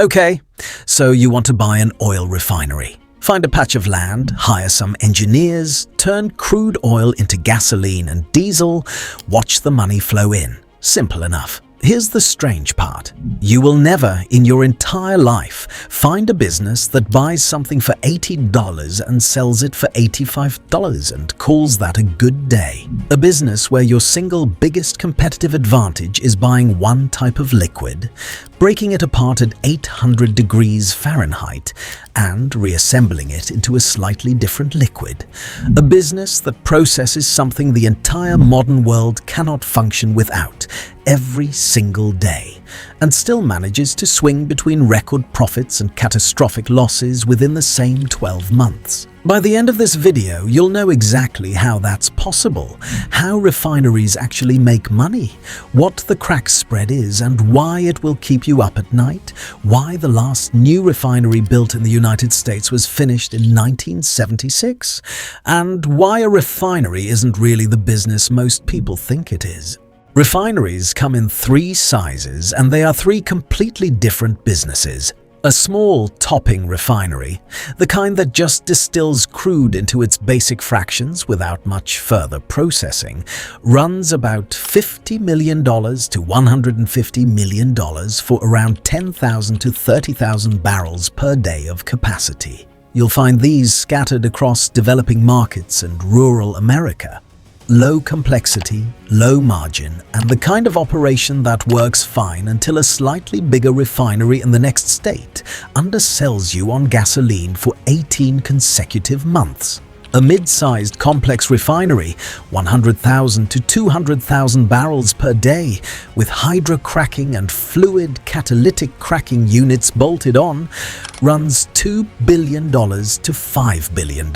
Okay, so you want to buy an oil refinery. Find a patch of land, hire some engineers, turn crude oil into gasoline and diesel, watch the money flow in. Simple enough. Here's the strange part. You will never, in your entire life, find a business that buys something for $80 and sells it for $85 and calls that a good day. A business where your single biggest competitive advantage is buying one type of liquid, breaking it apart at 800 degrees Fahrenheit, and reassembling it into a slightly different liquid. A business that processes something the entire modern world cannot function without every single day, and still manages to swing between record profits and catastrophic losses within the same 12 months. By the end of this video, you'll know exactly how that's possible, how refineries actually make money, what the crack spread is and why it will keep you up at night, why the last new refinery built in the United States was finished in 1976, and why a refinery isn't really the business most people think it is. Refineries come in three sizes, and they are three completely different businesses. A small topping refinery, the kind that just distills crude into its basic fractions without much further processing, runs about $50 million to $150 million for around 10,000 to 30,000 barrels per day of capacity. You'll find these scattered across developing markets and rural America. Low complexity, low margin, and the kind of operation that works fine until a slightly bigger refinery in the next state undersells you on gasoline for 18 consecutive months. A mid-sized complex refinery, 100,000 to 200,000 barrels per day, with hydrocracking and fluid catalytic cracking units bolted on, runs $2 billion to $5 billion.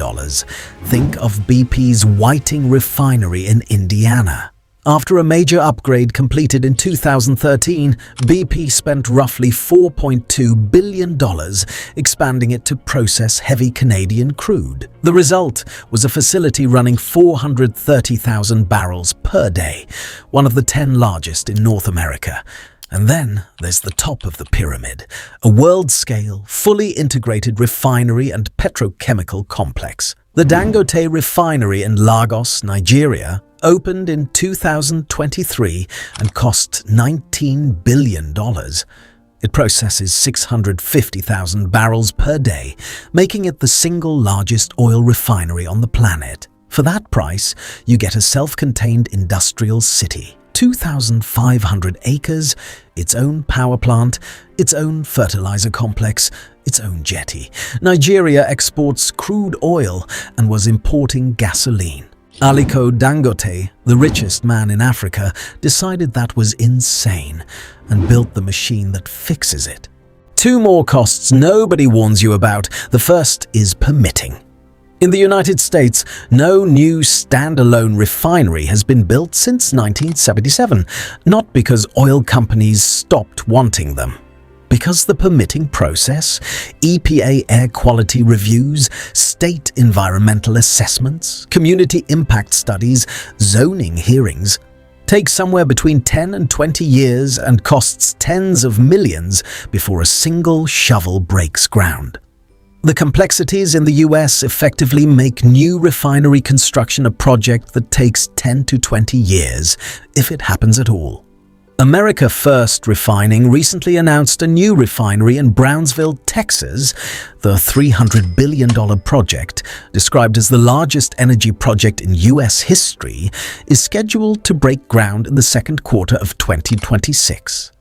Think of BP's Whiting Refinery in Indiana. After a major upgrade completed in 2013, BP spent roughly $4.2 billion expanding it to process heavy Canadian crude. The result was a facility running 430,000 barrels per day, one of the 10 largest in North America. And then there's the top of the pyramid, a world-scale, fully integrated refinery and petrochemical complex. The Dangote Refinery in Lagos, Nigeria, opened in 2023 and cost $19 billion. It processes 650,000 barrels per day, making it the single largest oil refinery on the planet. For that price, you get a self-contained industrial city. 2,500 acres, its own power plant, its own fertilizer complex, its own jetty. Nigeria exports crude oil and was importing gasoline. Aliko Dangote, the richest man in Africa, decided that was insane and built the machine that fixes it. Two more costs nobody warns you about. The first is permitting. In the United States, no new standalone refinery has been built since 1977, not because oil companies stopped wanting them. Because the permitting process, EPA air quality reviews, state environmental assessments, community impact studies, zoning hearings, takes somewhere between 10 and 20 years and costs tens of millions before a single shovel breaks ground. The complexities in the US effectively make new refinery construction a project that takes 10 to 20 years, if it happens at all. America First Refining recently announced a new refinery in Brownsville, Texas. The $300 billion project, described as the largest energy project in US history, is scheduled to break ground in the second quarter of 2026.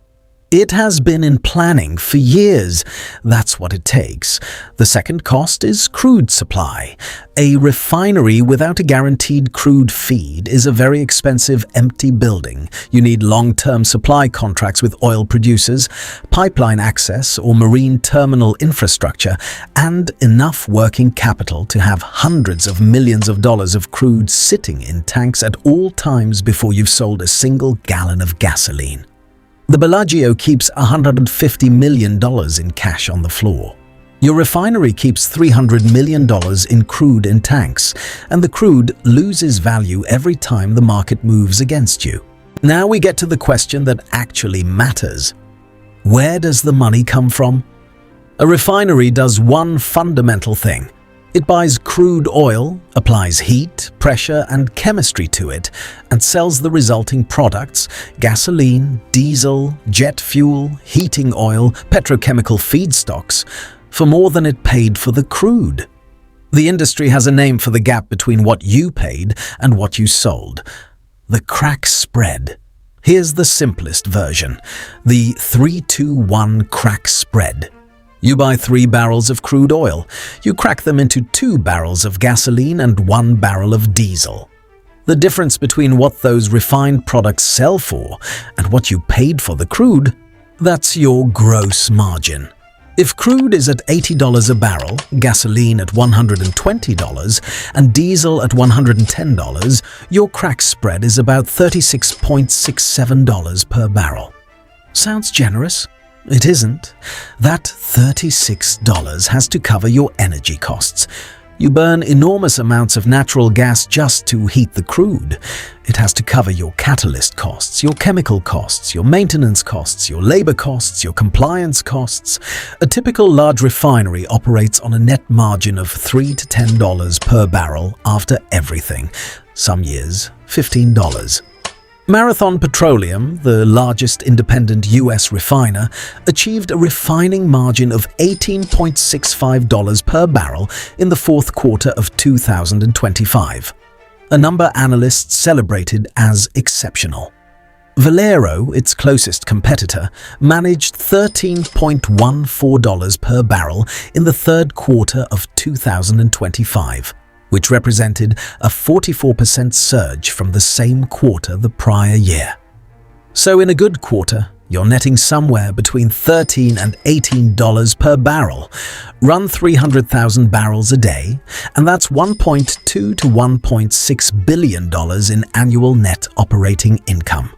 It has been in planning for years. That's what it takes. The second cost is crude supply. A refinery without a guaranteed crude feed is a very expensive empty building. You need long-term supply contracts with oil producers, pipeline access or marine terminal infrastructure, and enough working capital to have hundreds of millions of dollars of crude sitting in tanks at all times before you've sold a single gallon of gasoline. The Bellagio keeps $150 million in cash on the floor. Your refinery keeps $300 million in crude in tanks, and the crude loses value every time the market moves against you. Now we get to the question that actually matters. Where does the money come from? A refinery does one fundamental thing. It buys crude oil, applies heat, pressure, and chemistry to it, and sells the resulting products, gasoline, diesel, jet fuel, heating oil, petrochemical feedstocks, for more than it paid for the crude. The industry has a name for the gap between what you paid and what you sold: the crack spread. Here's the simplest version: the 3-2-1 crack spread. You buy 3 barrels of crude oil. You crack them into 2 barrels of gasoline and 1 barrel of diesel. The difference between what those refined products sell for and what you paid for the crude, that's your gross margin. If crude is at $80 a barrel, gasoline at $120, and diesel at $110, your crack spread is about $36.67 per barrel. Sounds generous? It isn't. That $36 has to cover your energy costs. You burn enormous amounts of natural gas just to heat the crude. It has to cover your catalyst costs, your chemical costs, your maintenance costs, your labor costs, your compliance costs. A typical large refinery operates on a net margin of $3 to $10 per barrel after everything. Some years, $15. Marathon Petroleum, the largest independent U.S. refiner, achieved a refining margin of $18.65 per barrel in the fourth quarter of 2025, a number analysts celebrated as exceptional. Valero, its closest competitor, managed $13.14 per barrel in the third quarter of 2025. Which represented a 44% surge from the same quarter the prior year. So in a good quarter, you're netting somewhere between $13 and $18 per barrel. Run 300,000 barrels a day, and that's $1.2 to $1.6 billion in annual net operating income.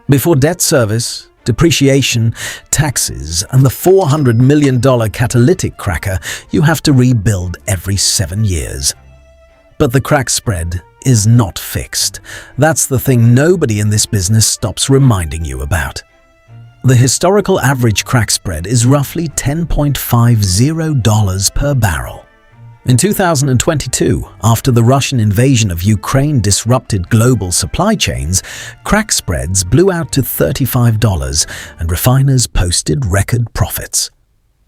Before debt service, depreciation, taxes, and the $400 million catalytic cracker you have to rebuild every 7 years. But the crack spread is not fixed. That's the thing nobody in this business stops reminding you about. The historical average crack spread is roughly $10.50 per barrel. In 2022, after the Russian invasion of Ukraine disrupted global supply chains, crack spreads blew out to $35 and refiners posted record profits.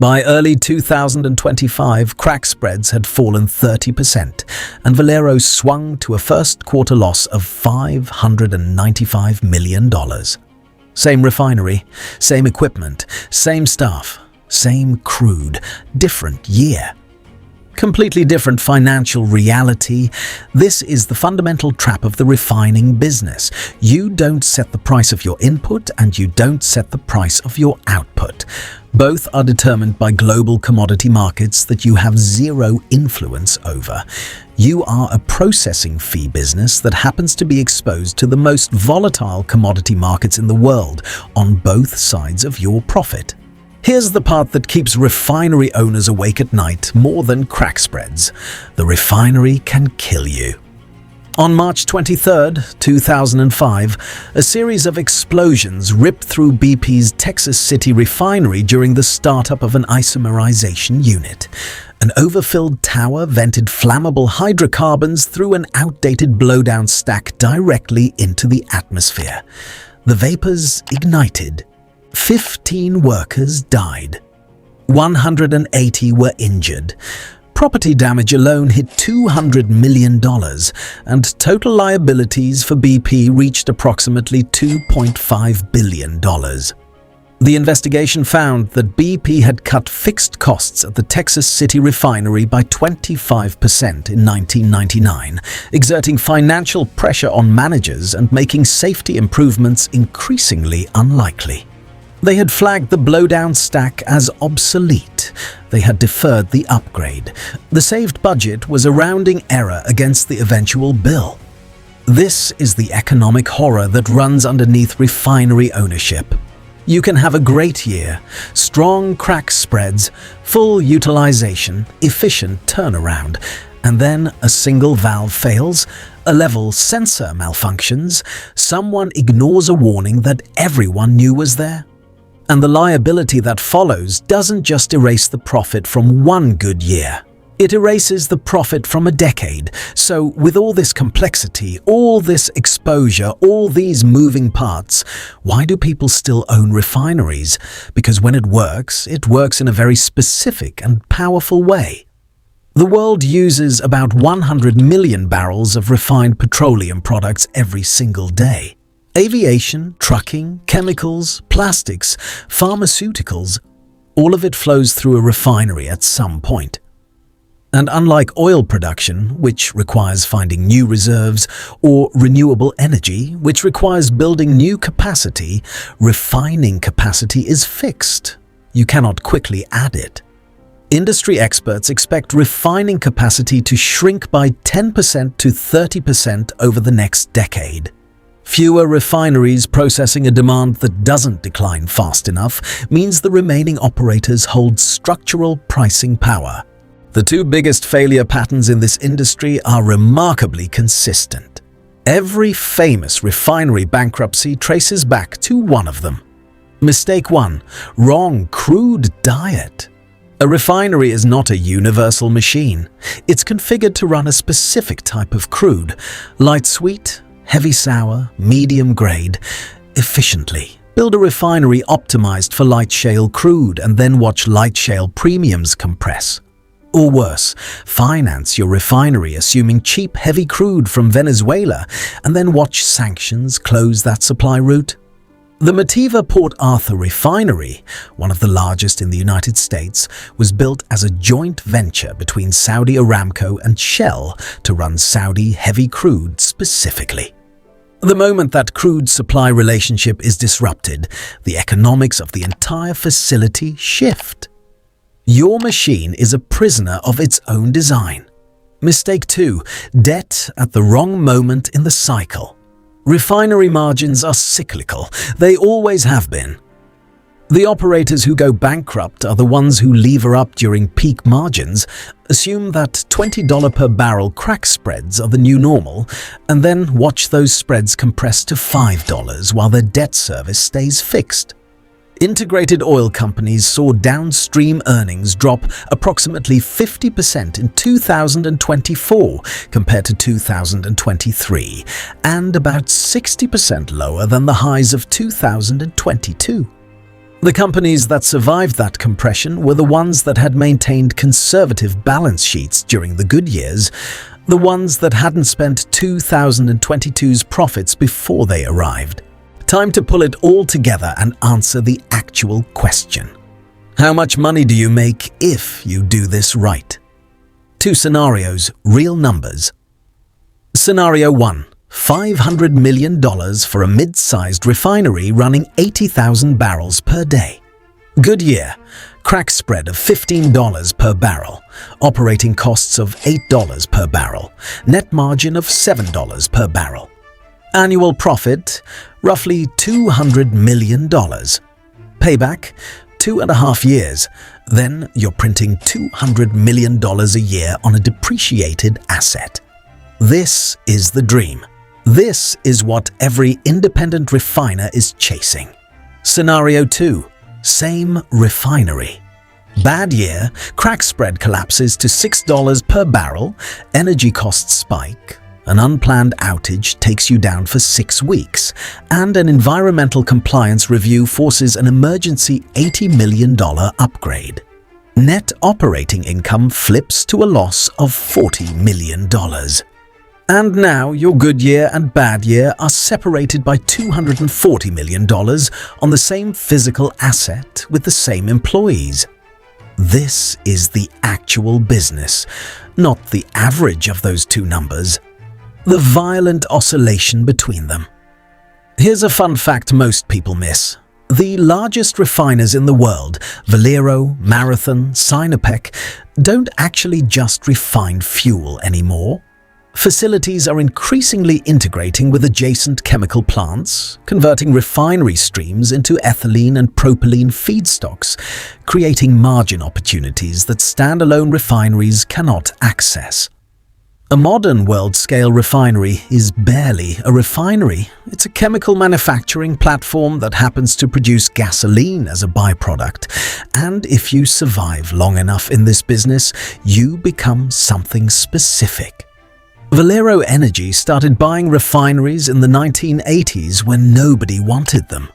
By early 2025, crack spreads had fallen 30%, and Valero swung to a first-quarter loss of $595 million. Same refinery, same equipment, same staff, same crude, different year. Completely different financial reality. This is the fundamental trap of the refining business. You don't set the price of your input and you don't set the price of your output. Both are determined by global commodity markets that you have zero influence over. You are a processing fee business that happens to be exposed to the most volatile commodity markets in the world on both sides of your profit. Here's the part that keeps refinery owners awake at night more than crack spreads. The refinery can kill you. On March 23, 2005, a series of explosions ripped through BP's Texas City refinery during the startup of an isomerization unit. An overfilled tower vented flammable hydrocarbons through an outdated blowdown stack directly into the atmosphere. The vapors ignited. 15 workers died. 180 were injured. Property damage alone hit $200 million, and total liabilities for BP reached approximately $2.5 billion. The investigation found that BP had cut fixed costs at the Texas City refinery by 25% in 1999, exerting financial pressure on managers and making safety improvements increasingly unlikely. They had flagged the blowdown stack as obsolete. They had deferred the upgrade. The saved budget was a rounding error against the eventual bill. This is the economic horror that runs underneath refinery ownership. You can have a great year, strong crack spreads, full utilization, efficient turnaround, and then a single valve fails, a level sensor malfunctions, someone ignores a warning that everyone knew was there. And the liability that follows doesn't just erase the profit from one good year. It erases the profit from a decade. So with all this complexity, all this exposure, all these moving parts, why do people still own refineries? Because when it works in a very specific and powerful way. The world uses about 100 million barrels of refined petroleum products every single day. Aviation, trucking, chemicals, plastics, pharmaceuticals, all of it flows through a refinery at some point. And unlike oil production, which requires finding new reserves, or renewable energy, which requires building new capacity, refining capacity is fixed. You cannot quickly add it. Industry experts expect refining capacity to shrink by 10% to 30% over the next decade. Fewer refineries processing a demand that doesn't decline fast enough means the remaining operators hold structural pricing power. The two biggest failure patterns in this industry are remarkably consistent. Every famous refinery bankruptcy traces back to one of them. Mistake 1. Wrong crude diet. A refinery is not a universal machine. It's configured to run a specific type of crude, light sweet, heavy sour, medium grade, efficiently. Build a refinery optimized for light shale crude and then watch light shale premiums compress. Or worse, finance your refinery assuming cheap heavy crude from Venezuela and then watch sanctions close that supply route. The Motiva Port Arthur refinery, one of the largest in the United States, was built as a joint venture between Saudi Aramco and Shell to run Saudi heavy crude specifically. The moment that crude supply relationship is disrupted, the economics of the entire facility shift. Your machine is a prisoner of its own design. Mistake 2. Debt at the wrong moment in the cycle. Refinery margins are cyclical. They always have been. The operators who go bankrupt are the ones who lever up during peak margins, assume that $20 per barrel crack spreads are the new normal, and then watch those spreads compress to $5 while their debt service stays fixed. Integrated oil companies saw downstream earnings drop approximately 50% in 2024 compared to 2023, and about 60% lower than the highs of 2022. The companies that survived that compression were the ones that had maintained conservative balance sheets during the good years, the ones that hadn't spent 2022's profits before they arrived. Time to pull it all together and answer the actual question. How much money do you make if you do this right? 2 scenarios, real numbers. Scenario 1. $500 million for a mid-sized refinery running 80,000 barrels per day. Good year. Crack spread of $15 per barrel. Operating costs of $8 per barrel. Net margin of $7 per barrel. Annual profit, roughly $200 million. Payback, 2.5 years. Then you're printing $200 million a year on a depreciated asset. This is the dream. This is what every independent refiner is chasing. Scenario 2. Same refinery. Bad year, crack spread collapses to $6 per barrel, energy costs spike, an unplanned outage takes you down for 6 weeks, and an environmental compliance review forces an emergency $80 million upgrade. Net operating income flips to a loss of $40 million. And now your good year and bad year are separated by $240 million on the same physical asset with the same employees. This is the actual business, not the average of those two numbers. The violent oscillation between them. Here's a fun fact most people miss. The largest refiners in the world, Valero, Marathon, Sinopec, don't actually just refine fuel anymore. Facilities are increasingly integrating with adjacent chemical plants, converting refinery streams into ethylene and propylene feedstocks, creating margin opportunities that standalone refineries cannot access. A modern world-scale refinery is barely a refinery. It's a chemical manufacturing platform that happens to produce gasoline as a byproduct. And if you survive long enough in this business, you become something specific. Valero Energy started buying refineries in the 1980s when nobody wanted them.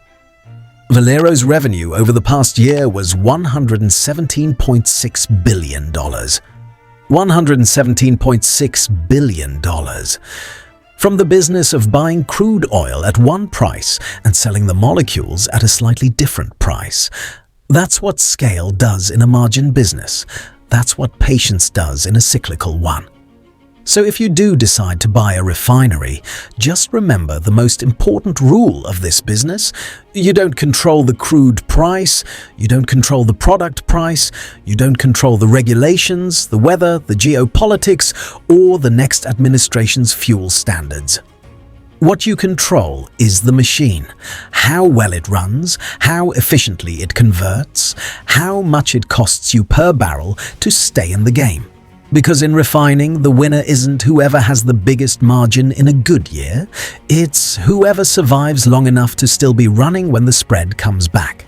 Valero's revenue over the past year was $117.6 billion. $117.6 billion. From the business of buying crude oil at one price and selling the molecules at a slightly different price. That's what scale does in a margin business. That's what patience does in a cyclical one. So if you do decide to buy a refinery, just remember the most important rule of this business. You don't control the crude price, you don't control the product price, you don't control the regulations, the weather, the geopolitics, or the next administration's fuel standards. What you control is the machine, how well it runs, how efficiently it converts, how much it costs you per barrel to stay in the game. Because in refining, the winner isn't whoever has the biggest margin in a good year, it's whoever survives long enough to still be running when the spread comes back.